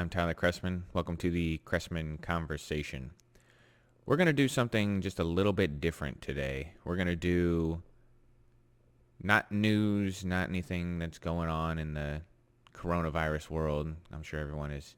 I'm Tyler Chrestman. Welcome to the Chrestman Conversation. We're going to do something just a little bit different today. We're going to do not news, not anything that's going on in the coronavirus world. I'm sure everyone is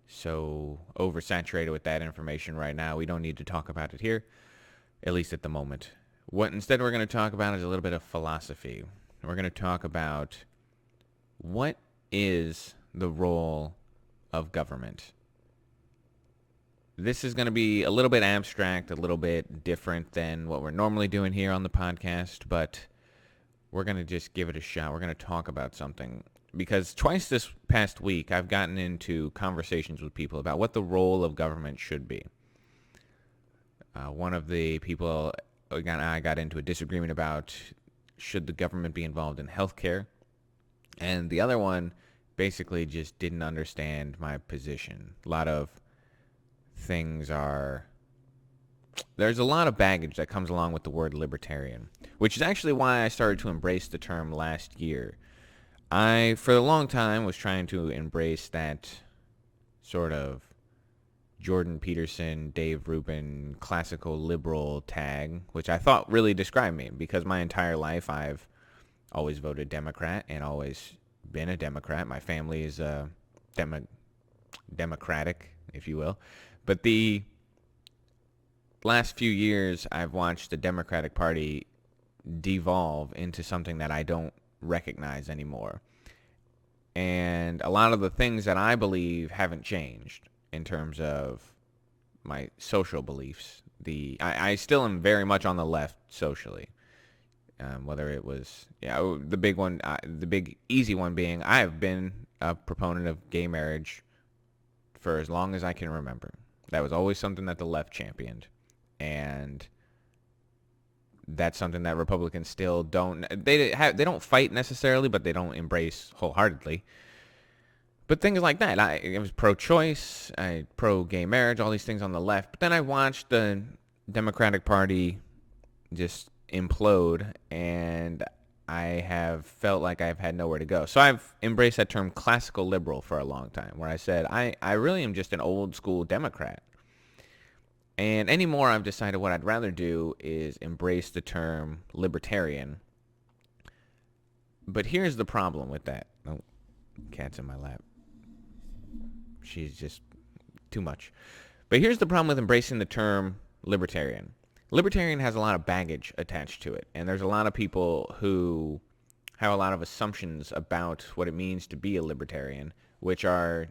so oversaturated with that information right now. We don't need to talk about it here, at least at the moment. What instead we're going to talk about is a little bit of philosophy. We're going to talk about what is the role of government. This is going to be a little bit abstract, a little bit different than what we're normally doing here on the podcast, but we're going to just give it a shot. We're going to talk about something because twice this past week I've gotten into conversations with people about what the role of government should be. One of the people I got into a disagreement about should the government be involved in healthcare, and the other one basically just didn't understand my position. A lot of things there's a lot of baggage that comes along with the word libertarian, which is actually why I started to embrace the term last year. I, for a long time, was trying to embrace that sort of Jordan Peterson, Dave Rubin, classical liberal tag, which I thought really described me because my entire life I've always voted Democrat and always been a Democrat. My family is democratic, if you will. But the last few years, I've watched the Democratic Party devolve into something that I don't recognize anymore. And a lot of the things that I believe haven't changed in terms of my social beliefs. I still am very much on the left socially. Whether it was, the big one, the big easy one being, I have been a proponent of gay marriage for as long as I can remember. That was always something that the left championed. And that's something that Republicans still don't, they don't fight necessarily, but they don't embrace wholeheartedly. But things like that, I was pro-choice, pro-gay marriage, all these things on the left. But then I watched the Democratic Party just implode, and I have felt like I've had nowhere to go. So I've embraced that term classical liberal for a long time, where I said I really am just an old school Democrat. And anymore, I've decided what I'd rather do is embrace the term libertarian. But here's the problem with that. Oh, cat's in my lap. She's just too much. But here's the problem with embracing the term libertarian. Libertarian has a lot of baggage attached to it, and there's a lot of people who have a lot of assumptions about what it means to be a libertarian, which are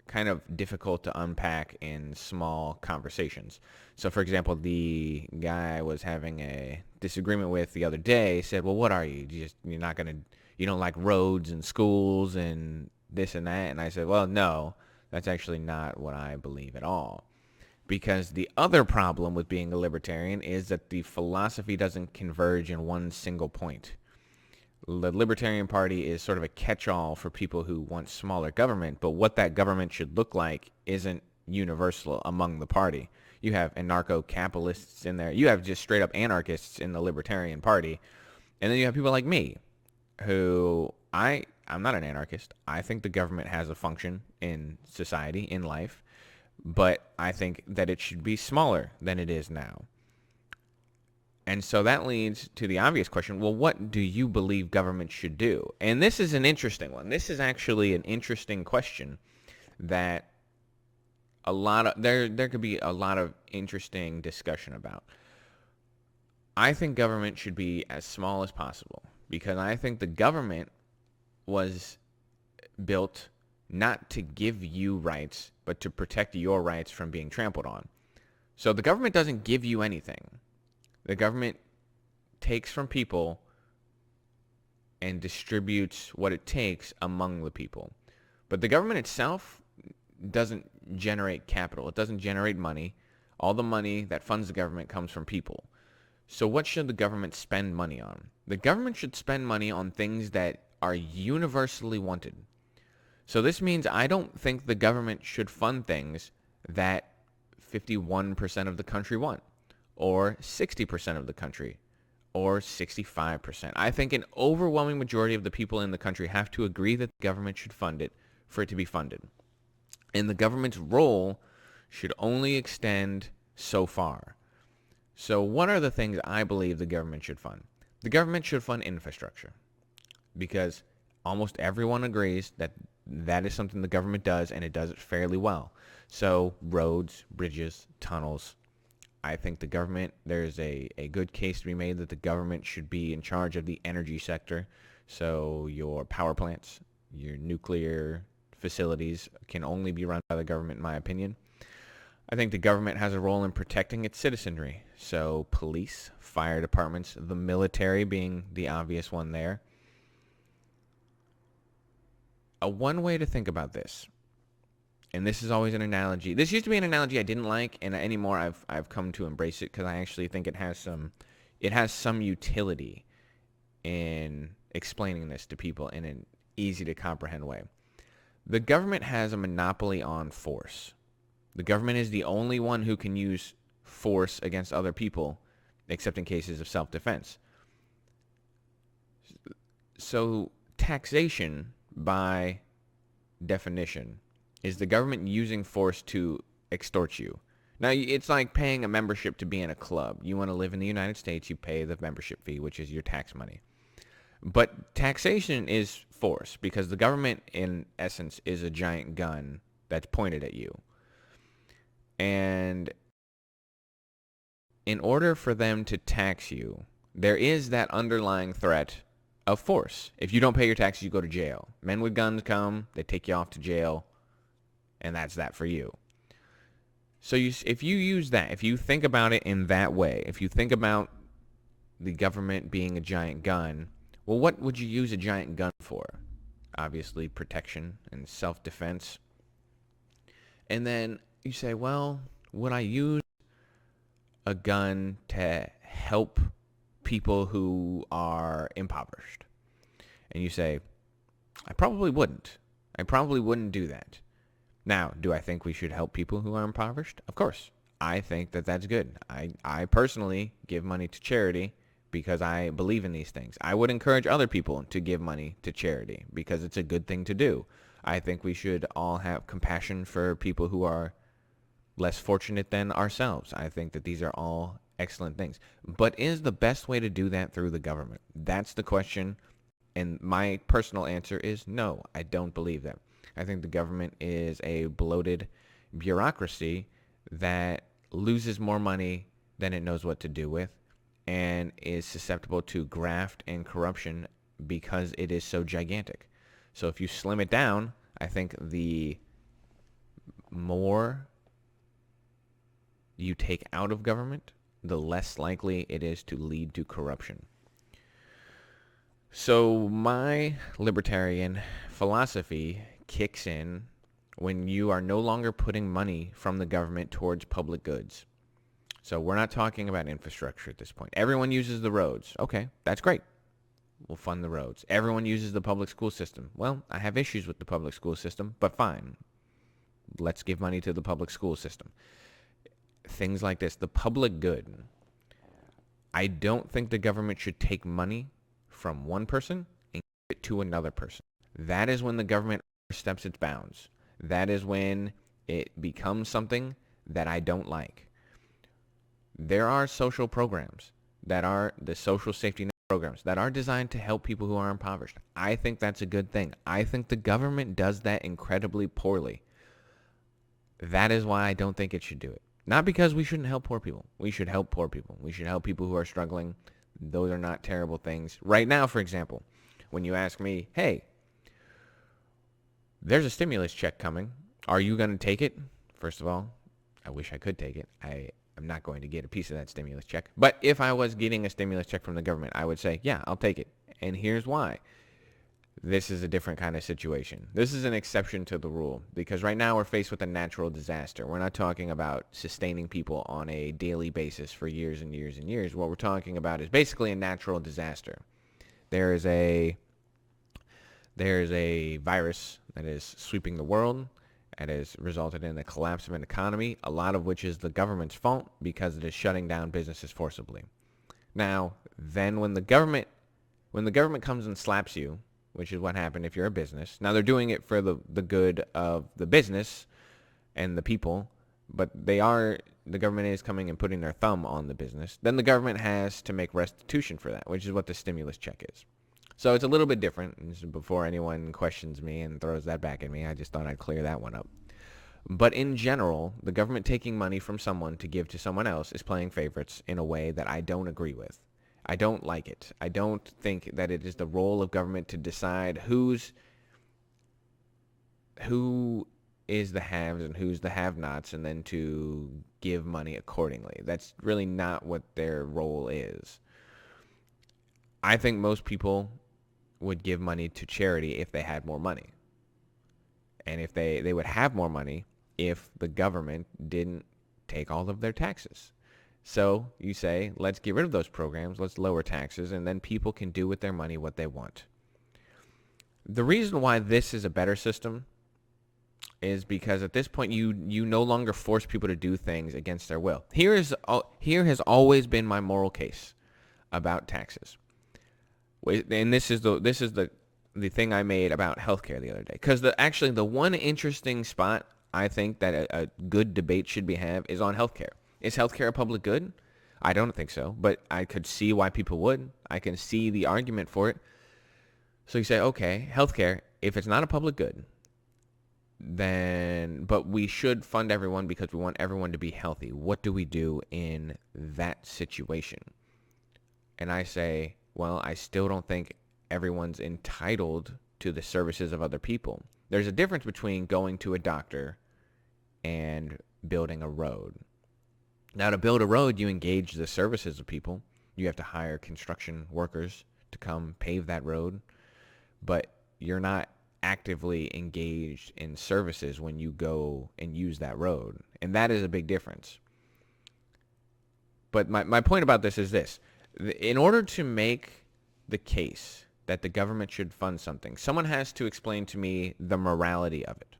kind of difficult to unpack in small conversations. So, for example, the guy I was having a disagreement with the other day said, well, what are you? You don't like roads and schools and this and that? And I said, well, no, that's actually not what I believe at all. Because the other problem with being a libertarian is that the philosophy doesn't converge in one single point. The Libertarian Party is sort of a catch-all for people who want smaller government, but what that government should look like isn't universal among the party. You have anarcho-capitalists in there. You have just straight-up anarchists in the Libertarian Party. And then you have people like me, who I'm not an anarchist. I think the government has a function in society, in life. But I think that it should be smaller than it is now. And so that leads to the obvious question, well, what do you believe government should do? And this is an interesting one. This is actually an interesting question that there could be a lot of interesting discussion about. I think government should be as small as possible because I think the government was built not to give you rights, but to protect your rights from being trampled on. So the government doesn't give you anything. The government takes from people and distributes what it takes among the people. But the government itself doesn't generate capital. It doesn't generate money. All the money that funds the government comes from people. So what should the government spend money on? The government should spend money on things that are universally wanted. So this means I don't think the government should fund things that 51% of the country want, or 60% of the country, or 65%. I think an overwhelming majority of the people in the country have to agree that the government should fund it for it to be funded. And the government's role should only extend so far. So what are the things I believe the government should fund? The government should fund infrastructure because almost everyone agrees that that is something the government does, and it does it fairly well. So roads, bridges, tunnels. I think the government, there's a good case to be made that the government should be in charge of the energy sector. So your power plants, your nuclear facilities can only be run by the government, in my opinion. I think the government has a role in protecting its citizenry. So police, fire departments, the military being the obvious one there. One way to think about this, and this is always an analogy. This used to be an analogy I didn't like, and anymore I've come to embrace it because I actually think it has some utility in explaining this to people in an easy to comprehend way. The government has a monopoly on force. The government is the only one who can use force against other people, except in cases of self-defense. So taxation, by definition, is the government using force to extort you. Now, it's like paying a membership to be in a club. You want to live in the United States, you pay the membership fee, which is your tax money. But taxation is force because the government, in essence, is a giant gun that's pointed at you. And in order for them to tax you, there is that underlying threat of force. If you don't pay your taxes, you go to jail. Men with guns come, they take you off to jail, and that's that for you. So if you use that, if you think about it in that way, if you think about the government being a giant gun, well, what would you use a giant gun for? Obviously, protection and self-defense. And then you say, well, would I use a gun to help people who are impoverished? And you say, I probably wouldn't. I probably wouldn't do that. Now, do I think we should help people who are impoverished? Of course. I think that that's good. I personally give money to charity because I believe in these things. I would encourage other people to give money to charity because it's a good thing to do. I think we should all have compassion for people who are less fortunate than ourselves. I think that these are all excellent things. But is the best way to do that through the government? That's the question. And my personal answer is no, I don't believe that. I think the government is a bloated bureaucracy that loses more money than it knows what to do with and is susceptible to graft and corruption because it is so gigantic. So if you slim it down, I think the more you take out of government, the less likely it is to lead to corruption. So my libertarian philosophy kicks in when you are no longer putting money from the government towards public goods. So we're not talking about infrastructure at this point. Everyone uses the roads. Okay, that's great. We'll fund the roads. Everyone uses the public school system. Well, I have issues with the public school system, but fine. Let's give money to the public school system. Things like this, the public good. I don't think the government should take money from one person and give it to another person. That is when the government oversteps its bounds. That is when it becomes something that I don't like. There are social programs that are the social safety net programs that are designed to help people who are impoverished. I think that's a good thing. I think the government does that incredibly poorly. That is why I don't think it should do it. Not because we shouldn't help poor people. We should help poor people. We should help people who are struggling. Those are not terrible things. Right now, for example, when you ask me, hey, there's a stimulus check coming. Are you going to take it? First of all, I wish I could take it. I'm not going to get a piece of that stimulus check. But if I was getting a stimulus check from the government, I would say, yeah, I'll take it. And here's why. This is a different kind of situation. This is an exception to the rule because right now we're faced with a natural disaster. We're not talking about sustaining people on a daily basis for years and years and years. What we're talking about is basically a natural disaster. There's a virus that is sweeping the world and has resulted in the collapse of an economy, a lot of which is the government's fault because it is shutting down businesses forcibly. Now, then when the government comes and slaps you, which is what happened if you're a business. Now, they're doing it for the good of the business, and the people, but the government is coming and putting their thumb on the business, then the government has to make restitution for that, which is what the stimulus check is. So it's a little bit different. And before anyone questions me and throws that back at me, I just thought I'd clear that one up. But in general, the government taking money from someone to give to someone else is playing favorites in a way that I don't agree with. I don't like it. I don't think that it is the role of government to decide who is the haves and who's the have-nots, and then to give money accordingly. That's really not what their role is. I think most people would give money to charity if they had more money. And if they would have more money if the government didn't take all of their taxes. So you say, let's get rid of those programs, let's lower taxes, and then people can do with their money what they want. The reason why this is a better system is because at this point you no longer force people to do things against their will. Here has always been my moral case about taxes. And this is the thing I made about healthcare the other day. Because the one interesting spot I think that a good debate should have is on healthcare. Is healthcare a public good? I don't think so, but I could see why people would. I can see the argument for it. So you say, okay, healthcare, if it's not a public good, but we should fund everyone because we want everyone to be healthy. What do we do in that situation? And I say, well, I still don't think everyone's entitled to the services of other people. There's a difference between going to a doctor and building a road. Now, to build a road, you engage the services of people. You have to hire construction workers to come pave that road. But you're not actively engaged in services when you go and use that road. And that is a big difference. But my point about this is this. In order to make the case that the government should fund something, someone has to explain to me the morality of it.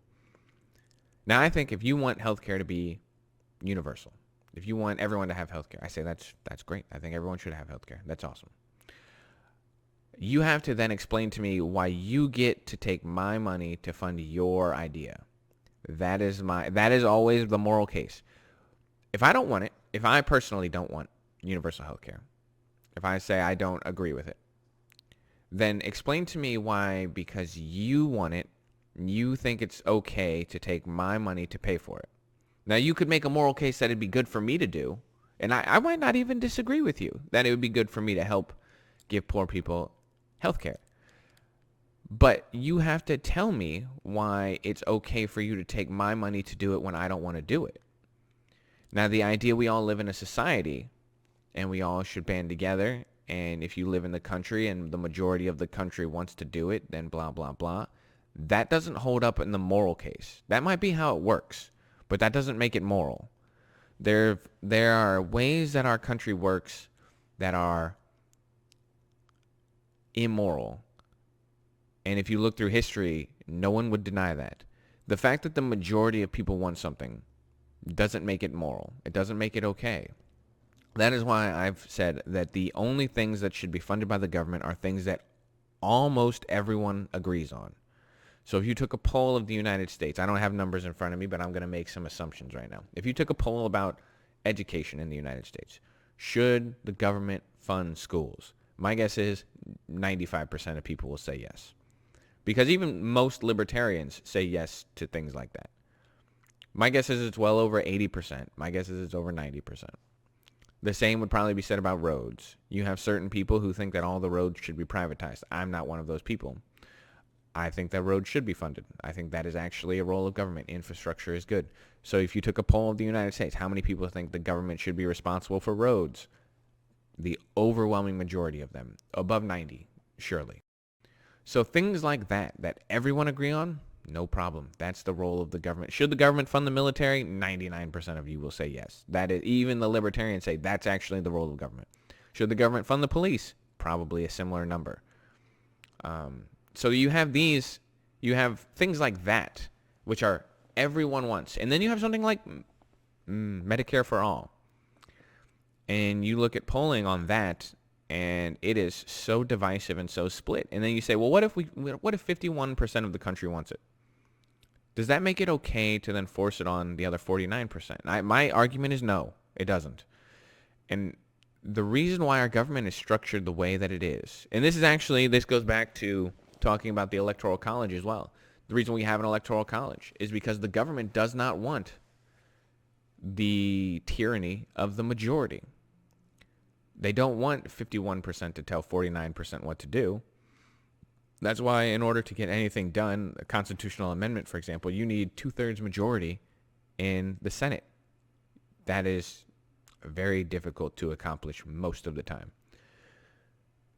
Now, I think if you want healthcare to be universal, if you want everyone to have healthcare, I say that's great. I think everyone should have healthcare. That's awesome. You have to then explain to me why you get to take my money to fund your idea. That is always the moral case. If I don't want it, if I personally don't want universal healthcare, if I say I don't agree with it, then explain to me why, because you want it, you think it's okay to take my money to pay for it. Now, you could make a moral case that it'd be good for me to do, and I might not even disagree with you, that it would be good for me to help give poor people healthcare. But you have to tell me why it's okay for you to take my money to do it when I don't want to do it. Now, the idea we all live in a society and we all should band together, and if you live in the country and the majority of the country wants to do it, then blah, blah, blah, that doesn't hold up in the moral case. That might be how it works, but that doesn't make it moral. There are ways that our country works that are immoral. And if you look through history, no one would deny that. The fact that the majority of people want something doesn't make it moral. It doesn't make it okay. That is why I've said that the only things that should be funded by the government are things that almost everyone agrees on. So if you took a poll of the United States, I don't have numbers in front of me, but I'm going to make some assumptions right now. If you took a poll about education in the United States, should the government fund schools? My guess is 95% of people will say yes. Because even most libertarians say yes to things like that. My guess is it's well over 80%. My guess is it's over 90%. The same would probably be said about roads. You have certain people who think that all the roads should be privatized. I'm not one of those people. I think that roads should be funded. I think that is actually a role of government. Infrastructure is good. So if you took a poll of the United States, how many people think the government should be responsible for roads? The overwhelming majority of them, above 90, surely. So things like that everyone agree on, no problem. That's the role of the government. Should the government fund the military? 99% of you will say yes. That is, even the libertarians say that's actually the role of government. Should the government fund the police? Probably a similar number. So you have things like that, which are everyone wants. And then you have something like Medicare for all. And you look at polling on that, and it is so divisive and so split. And then you say, well, what if 51% of the country wants it? Does that make it okay to then force it on the other 49%? My argument is no, it doesn't. And the reason why our government is structured the way that it is, and this goes back to talking about the Electoral College as well. The reason we have an Electoral College is because the government does not want the tyranny of the majority. They don't want 51% to tell 49% what to do. That's why in order to get anything done, a constitutional amendment, for example, you need 2/3 majority in the Senate. That is very difficult to accomplish most of the time.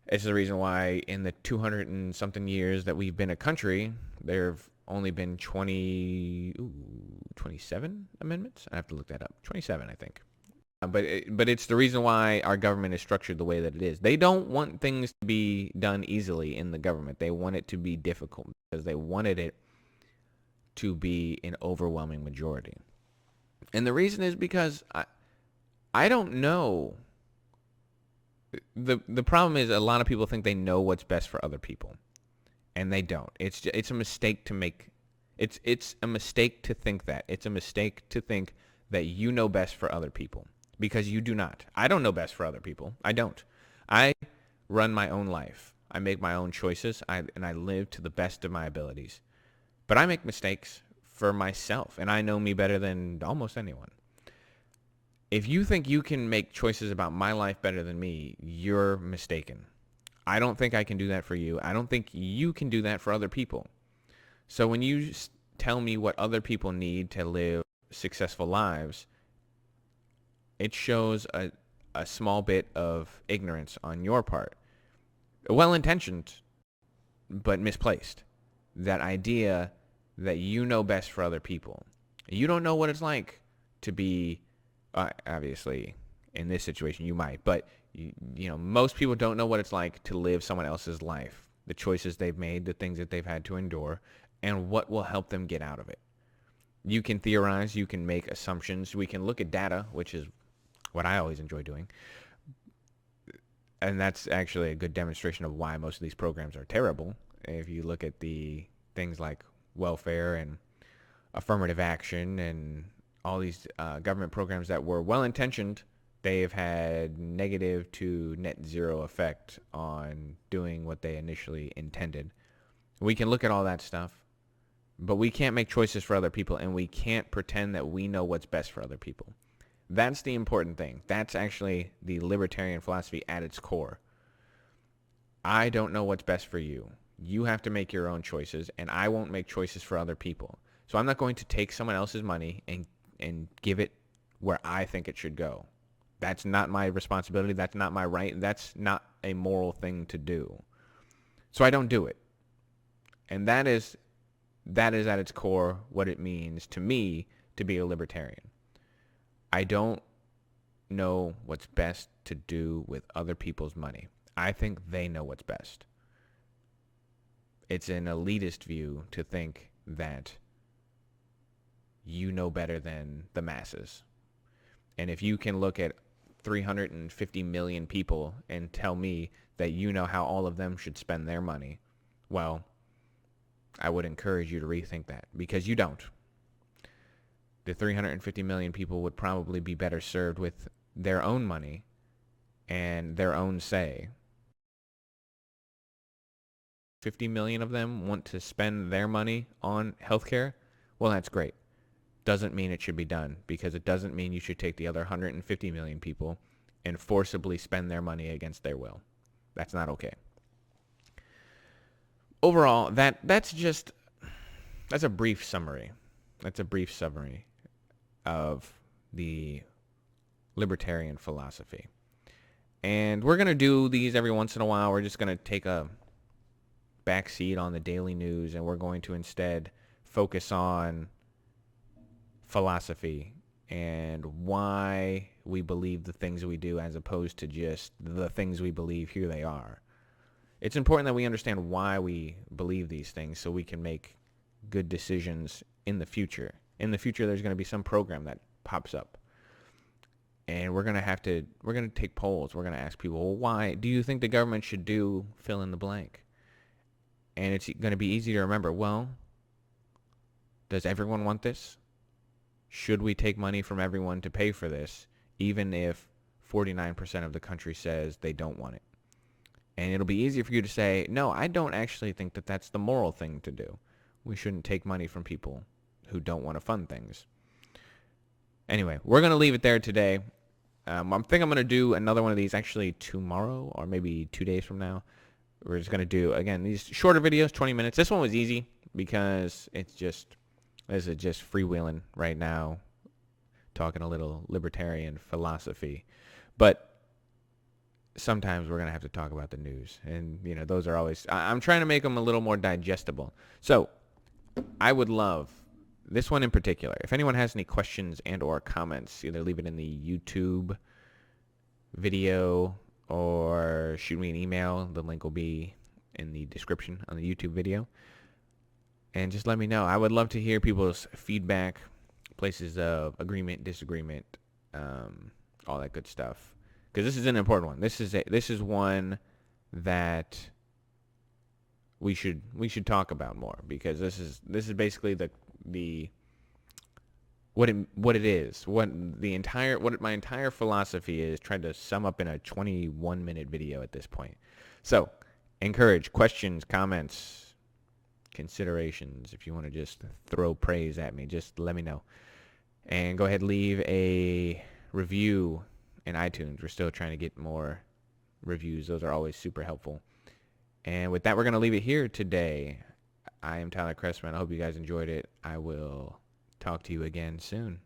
It's the reason why in the 200 and something years that we've been a country, there have only been 27 amendments? I have to look that up. 27, I think. But it's the reason why our government is structured the way that it is. They don't want things to be done easily in the government. They want it to be difficult because they wanted it to be an overwhelming majority. And the reason is because I don't know. The problem is a lot of people think they know what's best for other people, and they don't. It's a mistake to make. It's a mistake to think that. It's a mistake to think that you know best for other people. Because you do not. I don't know best for other people. I don't. I run my own life. I make my own choices, and I live to the best of my abilities. But I make mistakes for myself, and I know me better than almost anyone. If you think you can make choices about my life better than me, you're mistaken. I don't think I can do that for you. I don't think you can do that for other people. So when you tell me what other people need to live successful lives, it shows a small bit of ignorance on your part. Well-intentioned, but misplaced. That idea that you know best for other people. You don't know what it's like to be, obviously, in this situation you might, but most people don't know what it's like to live someone else's life, the choices they've made, the things that they've had to endure, and what will help them get out of it. You can theorize, you can make assumptions, we can look at data, which is what I always enjoy doing. And that's actually a good demonstration of why most of these programs are terrible. If you look at the things like welfare and affirmative action and all these government programs that were well-intentioned, they have had negative to net zero effect on doing what they initially intended. We can look at all that stuff, but we can't make choices for other people, and we can't pretend that we know what's best for other people. That's the important thing. That's actually the libertarian philosophy at its core. I don't know what's best for you. You have to make your own choices, and I won't make choices for other people. So I'm not going to take someone else's money and give it where I think it should go. That's not my responsibility. That's not my right. That's not a moral thing to do. So I don't do it. And that is at its core what it means to me to be a libertarian. I don't know what's best to do with other people's money. I think they know what's best. It's an elitist view to think that you know better than the masses. And if you can look at 350 million people and tell me that you know how all of them should spend their money, well, I would encourage you to rethink that, because you don't. The 350 million people would probably be better served with their own money and their own say. 50 million of them want to spend their money on healthcare. Well, that's great. Doesn't mean it should be done, because it doesn't mean you should take the other 150 million people and forcibly spend their money against their will. That's not okay. Overall, that's a brief summary. That's a brief summary of the libertarian philosophy. And we're going to do these every once in a while. We're just going to take a backseat on the daily news, and we're going to instead focus on philosophy and why we believe the things we do, as opposed to just the things we believe, here they are. It's important that we understand why we believe these things so we can make good decisions in the future. In the future, there's going to be some program that pops up, and we're going to take polls. We're going to ask people, well, why do you think the government should do fill in the blank? And it's going to be easy to remember, well, Does everyone want this? Should we take money from everyone to pay for this, even if 49% of the country says they don't want it? And it'll be easier for you to say, no, I don't actually think that that's the moral thing to do. We shouldn't take money from people who don't want to fund things. Anyway, we're going to leave it there today. I think I'm going to do another one of these actually tomorrow or maybe 2 days from now. We're just going to do, again, these shorter videos, 20 minutes. This one was easy because this is just freewheeling right now, talking a little libertarian philosophy. But sometimes we're going to have to talk about the news. And, those are always, I'm trying to make them a little more digestible. So I would love, this one in particular, if anyone has any questions and or comments, either leave it in the YouTube video or shoot me an email. The link will be in the description on the YouTube video. And just let me know. I would love to hear people's feedback, places of agreement, disagreement, all that good stuff. Because this is an important one. This is one that we should talk about more, because this is basically what it is, what my entire philosophy is, tried to sum up in a 21-minute video at this point. So, encourage questions, comments, considerations. If you want to just throw praise at me, just let me know. And go ahead and leave a review in iTunes. We're still trying to get more reviews. Those are always super helpful. And with that, we're going to leave it here today. I am Tyler Chrestman. I hope you guys enjoyed it. I will talk to you again soon.